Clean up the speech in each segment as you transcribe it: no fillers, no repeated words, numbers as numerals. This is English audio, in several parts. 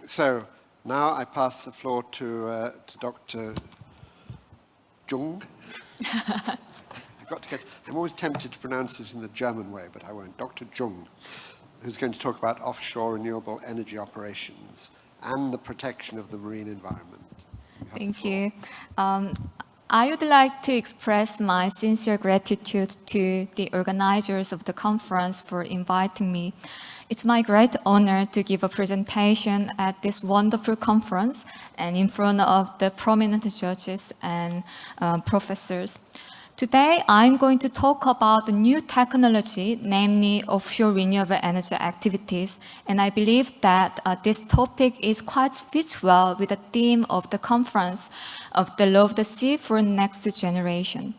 So now I pass the floor to Dr. Jung. I'm always tempted to pronounce this in the German way, but I won't. Dr. Jung, who's going to talk about offshore renewable energy operations and the protection of the marine environment. Thank you. I would like to express my sincere gratitude to the organizers of the conference for inviting me. It's my great honor to give a presentation at this wonderful conference and in front of the prominent judges and professors. Today, I'm going to talk about the new technology, namely offshore renewable energy activities. And I believe that this topic fits well with the theme of the conference of the Law of the Sea for Next Generation.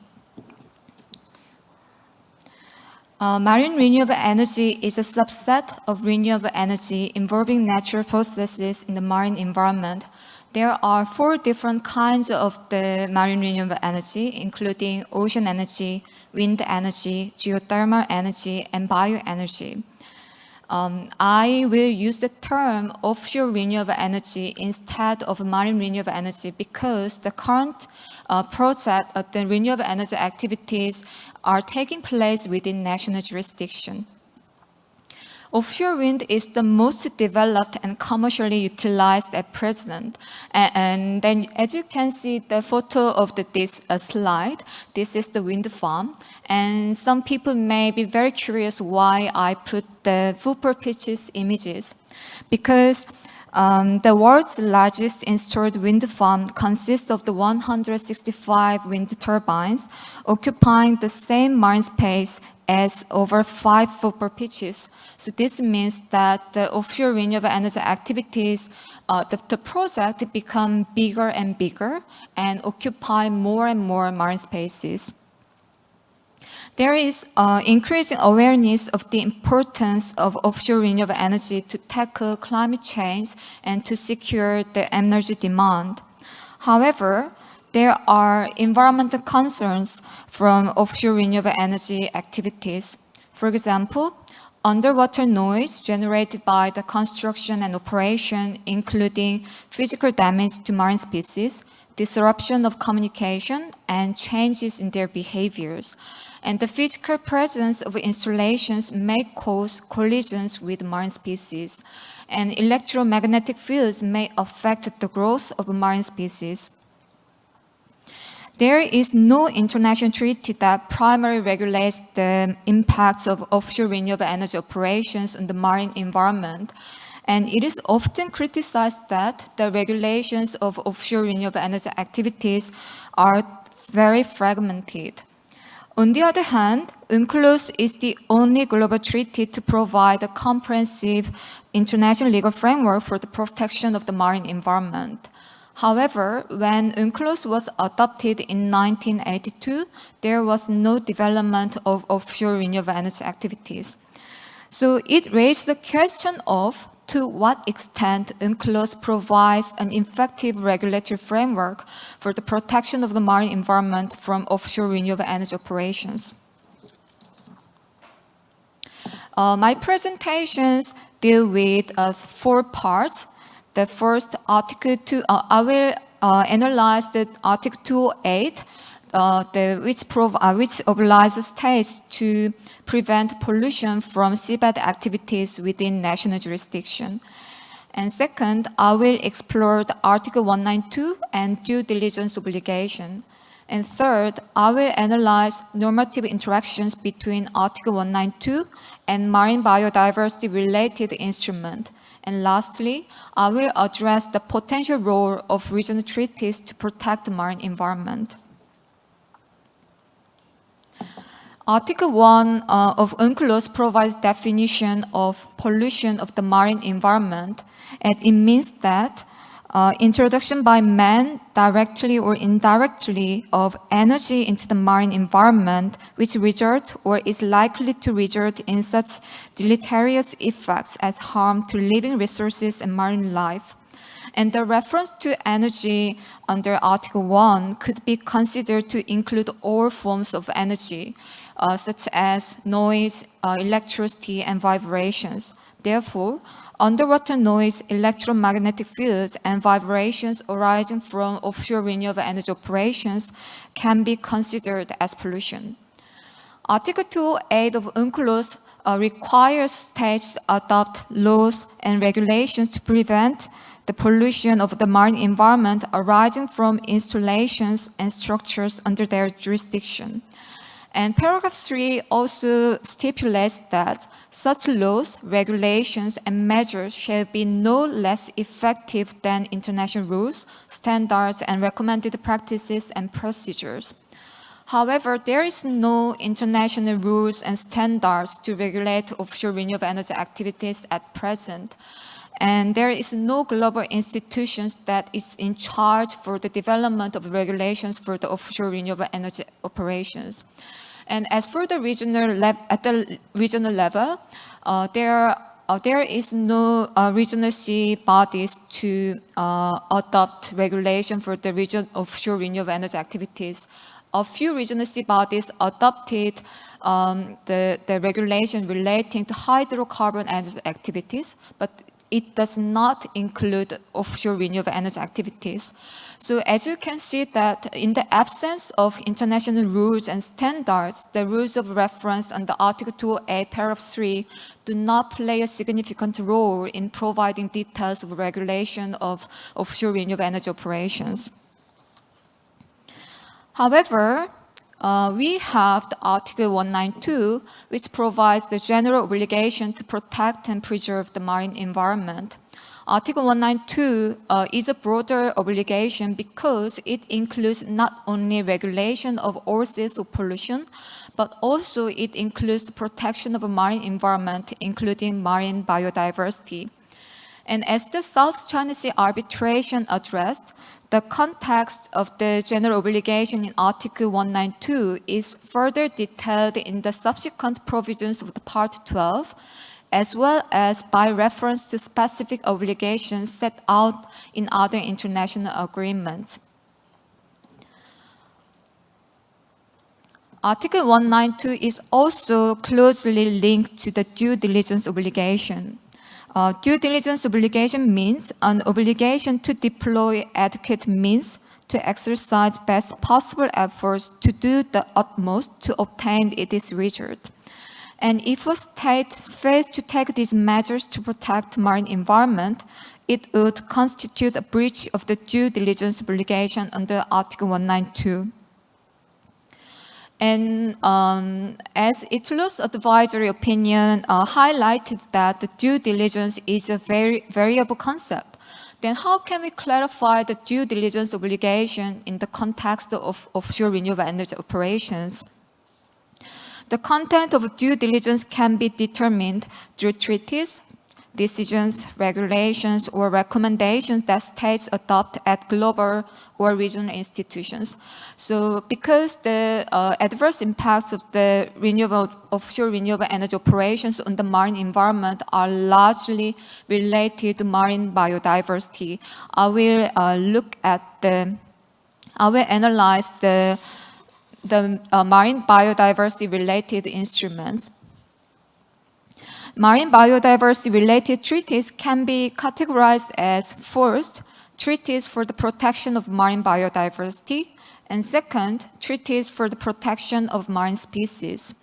Marine renewable energy is a subset of renewable energy involving natural processes in the marine environment. There are 4 different kinds of the marine renewable energy, including ocean energy, wind energy, geothermal energy, and bioenergy. I will use the term offshore renewable energy instead of marine renewable energy because the current project of the renewable energy activities are taking place within national jurisdiction. Offshore wind is the most developed and commercially utilized at present. And then, as you can see the photo of this slide, this is the wind farm. And some people may be very curious why I put the football pitches images. Because the world's largest installed wind farm consists of the 165 wind turbines, occupying the same marine space as over 5 football pitches. So this means that the offshore renewable energy activities, the project become bigger and bigger and occupy more and more marine spaces. There is increasing awareness of the importance of offshore renewable energy to tackle climate change and to secure the energy demand. However, there are environmental concerns from offshore renewable energy activities. For example, underwater noise generated by the construction and operation, including physical damage to marine species, disruption of communication, and changes in their behaviors. And the physical presence of installations may cause collisions with marine species. And electromagnetic fields may affect the growth of marine species. There is no international treaty that primarily regulates the impacts of offshore renewable energy operations on the marine environment. And it is often criticized that the regulations of offshore renewable energy activities are very fragmented. On the other hand, UNCLOS is the only global treaty to provide a comprehensive international legal framework for the protection of the marine environment. However, when UNCLOS was adopted in 1982, there was no development of offshore renewable energy activities. So it raised the question of to what extent UNCLOS provides an effective regulatory framework for the protection of the marine environment from offshore renewable energy operations. My presentations deal with 4 parts. The first, Article 2, I will analyze the Article 208, which obliges states to prevent pollution from seabed activities within national jurisdiction. And second, I will explore the Article 192 and due diligence obligation. And third, I will analyze normative interactions between Article 192 and marine biodiversity-related instrument. And lastly, I will address the potential role of regional treaties to protect the marine environment. Article 1 of UNCLOS provides definition of pollution of the marine environment, and it means that introduction by man, directly or indirectly, of energy into the marine environment, which results or is likely to result in such deleterious effects as harm to living resources and marine life. And the reference to energy under Article 1 could be considered to include all forms of energy, such as noise, electricity, and vibrations. Therefore, underwater noise, electromagnetic fields, and vibrations arising from offshore renewable energy operations can be considered as pollution. Article 208 of UNCLOS requires states to adopt laws and regulations to prevent the pollution of the marine environment arising from installations and structures under their jurisdiction. And paragraph 3 also stipulates that such laws, regulations, and measures shall be no less effective than international rules, standards, and recommended practices and procedures. However, there is no international rules and standards to regulate offshore renewable energy activities at present. And there is no global institutions that is in charge for the development of regulations for the offshore renewable energy operations. And as for the at the regional level, there is no regional sea bodies to adopt regulation for the region offshore renewable energy activities. A few regional sea bodies adopted the regulation relating to hydrocarbon energy activities, but it does not include offshore renewable energy activities. So as you can see that in the absence of international rules and standards, the rules of reference under Article 208, paragraph 3 do not play a significant role in providing details of regulation of offshore renewable energy operations. However, we have the Article 192, which provides the general obligation to protect and preserve the marine environment. Article 192 is a broader obligation because it includes not only regulation of all sorts of pollution, but also it includes the protection of a marine environment, including marine biodiversity. And as the South China Sea arbitration addressed, the context of the general obligation in Article 192 is further detailed in the subsequent provisions of the Part 12, as well as by reference to specific obligations set out in other international agreements. Article 192 is also closely linked to the due diligence obligation. Due diligence obligation means an obligation to deploy adequate means to exercise best possible efforts to do the utmost to obtain its result. And if a state fails to take these measures to protect marine environment, it would constitute a breach of the due diligence obligation under Article 192. And as ICLS advisory opinion highlighted that the due diligence is a very variable concept, then how can we clarify the due diligence obligation in the context of offshore renewable energy operations? The content of due diligence can be determined through treaties, decisions, regulations, or recommendations that states adopt at global or regional institutions. So because the adverse impacts of the offshore renewable energy operations on the marine environment are largely related to marine biodiversity, I will analyze the marine biodiversity related instruments. Marine biodiversity-related treaties can be categorized as, first, treaties for the protection of marine biodiversity, and second, treaties for the protection of marine species.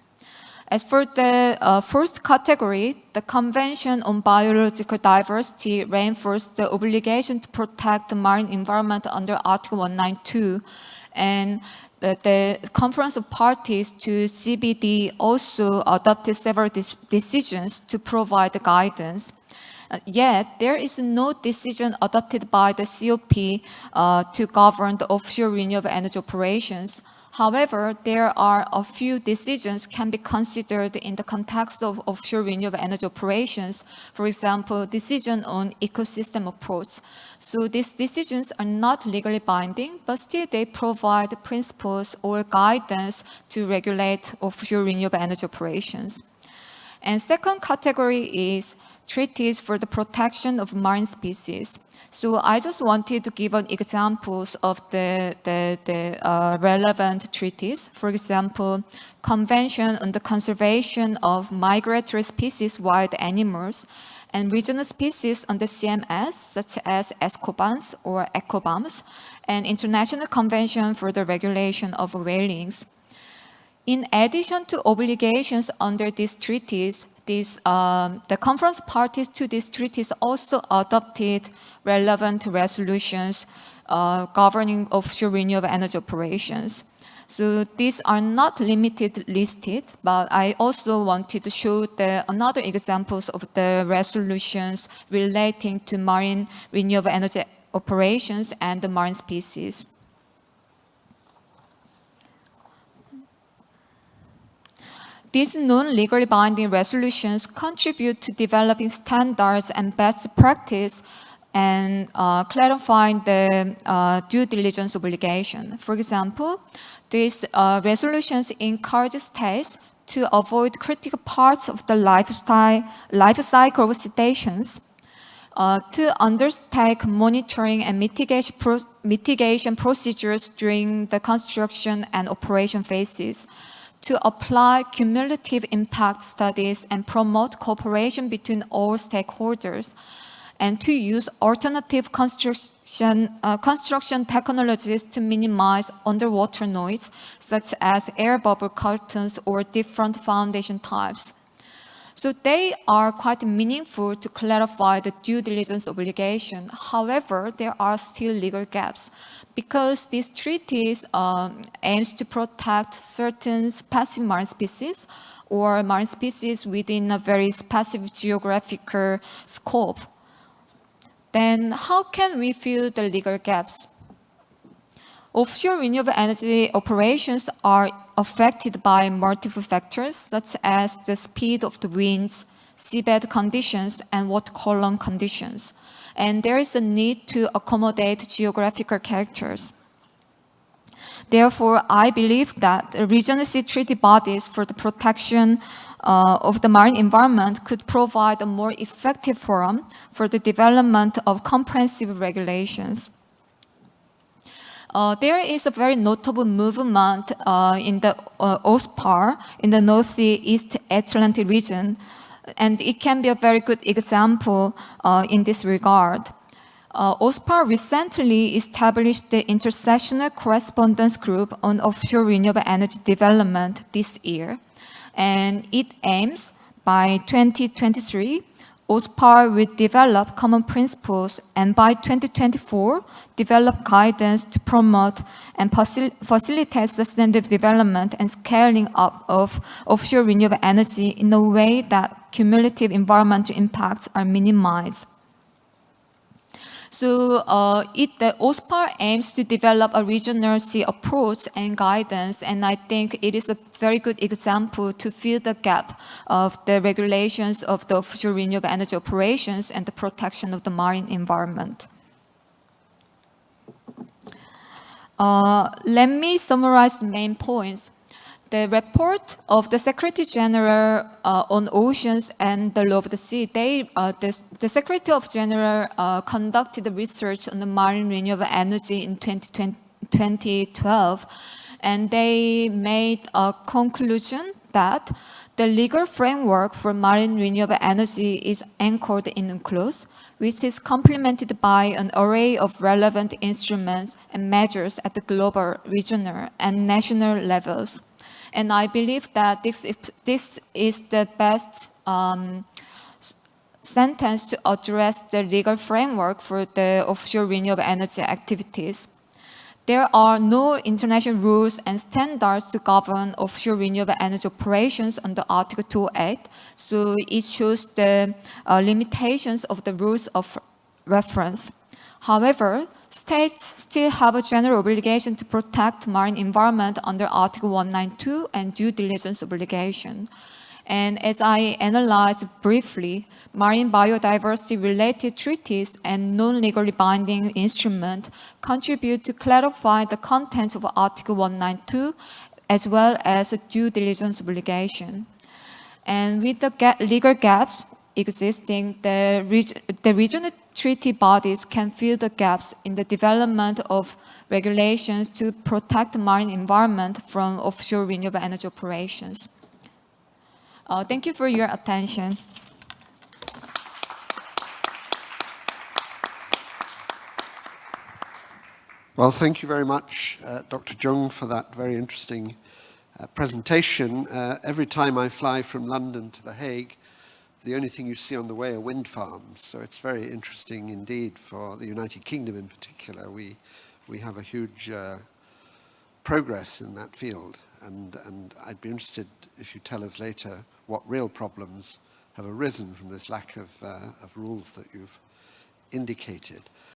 As for the first category, the Convention on Biological Diversity reinforced the obligation to protect the marine environment under Article 192, and the Conference of Parties to CBD also adopted several decisions to provide guidance. Yet, there is no decision adopted by the COP to govern the offshore renewable energy operations. However, there are a few decisions can be considered in the context of offshore renewable energy operations. For example, decision on ecosystem approach. So these decisions are not legally binding, but still they provide principles or guidance to regulate offshore renewable energy operations. And second category is treaties for the protection of marine species. So I just wanted to give examples of the relevant treaties. For example, Convention on the Conservation of Migratory Species Wild Animals and Regional Species on the CMS, such as ESCOBANS or ECOBAMS, and International Convention for the Regulation of Whalings. In addition to obligations under these treaties, the conference parties to these treaties also adopted relevant resolutions governing offshore renewable energy operations. So these are not listed, but I also wanted to show another examples of the resolutions relating to marine renewable energy operations and the marine species. These non-legally binding resolutions contribute to developing standards and best practice and clarifying the due diligence obligation. For example, these resolutions encourage states to avoid critical parts of the life cycle of cetaceans, to undertake monitoring and mitigation procedures during the construction and operation phases, to apply cumulative impact studies and promote cooperation between all stakeholders, and to use alternative construction technologies to minimize underwater noise, such as air bubble curtains or different foundation types. So they are quite meaningful to clarify the due diligence obligation. However, there are still legal gaps because these treaties aims to protect certain passive marine species or marine species within a very specific geographical scope. Then how can we fill the legal gaps? Offshore renewable energy operations are affected by multiple factors, such as the speed of the winds, seabed conditions, and water column conditions. And there is a need to accommodate geographical characters. Therefore, I believe that the regional sea treaty bodies for the protection of the marine environment could provide a more effective forum for the development of comprehensive regulations. There is a very notable movement in the OSPAR in the Northeast Atlantic region, and it can be a very good example in this regard. OSPAR recently established the Intersessional Correspondence Group on Offshore Renewable Energy Development this year, and it aims by 2023 OSPAR will develop common principles and by 2024 develop guidance to promote and facilitate sustainable development and scaling up of offshore renewable energy in a way that cumulative environmental impacts are minimized. So the OSPAR aims to develop a regional sea approach and guidance, and I think it is a very good example to fill the gap of the regulations of the offshore renewable energy operations and the protection of the marine environment. Let me summarize the main points. The report of the Secretary General on Oceans and the Law of the Sea, the Secretary of General conducted research on the marine renewable energy in 2012, and they made a conclusion that the legal framework for marine renewable energy is anchored in UNCLOS, which is complemented by an array of relevant instruments and measures at the global, regional, and national levels. And I believe that this is the best sentence to address the legal framework for the offshore renewable energy activities. There are no international rules and standards to govern offshore renewable energy operations under Article 208, so it shows the limitations of the rules of reference. However, states still have a general obligation to protect marine environment under Article 192 and due diligence obligation. And as I analyzed briefly, marine biodiversity-related treaties and non-legally binding instruments contribute to clarify the contents of Article 192 as well as a due diligence obligation. And with the legal gaps existing, the regional treaty bodies can fill the gaps in the development of regulations to protect the marine environment from offshore renewable energy operations. Thank you for your attention. Well, thank you very much, Dr. Jung, for that very interesting presentation. Every time I fly from London to The Hague, the only thing you see on the way are wind farms. So it's very interesting indeed for the United Kingdom in particular. We have a huge progress in that field. And I'd be interested if you tell us later what real problems have arisen from this lack of rules that you've indicated.